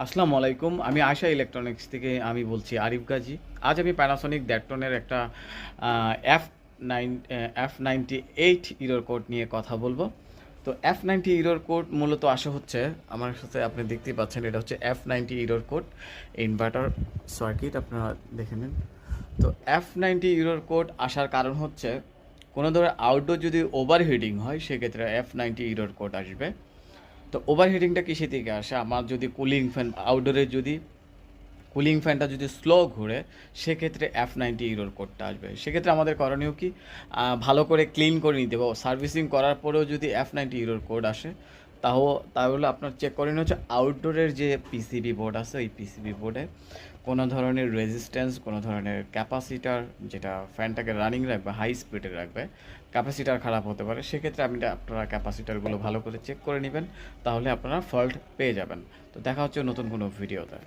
আসসালামু আলাইকুম। আমি আশা ইলেকট্রনিক্স থেকে আমি বলছি আরিফ গাজী। আজ আমি প্যানাসোনিক দ্যাটটনের একটা এফ F98 ইরোর কোড নিয়ে কথা বলবো। তো F90 ইরোর কোড মূলত আসা হচ্ছে আমার সাথে আপনি দেখতেই পাচ্ছেন, এটা হচ্ছে F90 error code inverter circuit, আপনারা দেখে নিন। তো F90 ইরোর কোড আসার কারণ হচ্ছে কোনো ধরনের আউটডোর যদি ওভারহিটিং হয় সেক্ষেত্রে F90 ইরোর কোড আসবে। তো ওভারহিটিংটা কিসে থেকে আসে? আমার যদি কুলিং ফ্যান আউটডোরে যদি কুলিং ফ্যানটা যদি স্লো ঘুরে সেক্ষেত্রে F90 ইরোর কোডটা আসবে। সেক্ষেত্রে আমাদের করণীয় কি, ভালো করে ক্লিন করে নিতে হবে। সার্ভিসিং করার পরেও যদি F90 ইরোর কোড আসে তাহলে আপনার চেক করে নিতে হচ্ছে আউটডোরের যে পিসিবি বোর্ড আছে ওই পিসিবি বোর্ডে কোনো ধরনের রেজিস্ট্যান্স, কোনো ধরনের ক্যাপাসিটার যেটা ফ্যানটাকে রানিং রাখবে, হাই স্পিডে রাখবে, ক্যাপাসিটার খারাপ হতে পারে। সেক্ষেত্রে আপনারা ক্যাপাসিটারগুলো ভালো করে চেক করে নেবেন, তাহলে আপনারা ফল্ট পেয়ে যাবেন। তো দেখা হচ্ছে নতুন কোনো ভিডিওতে।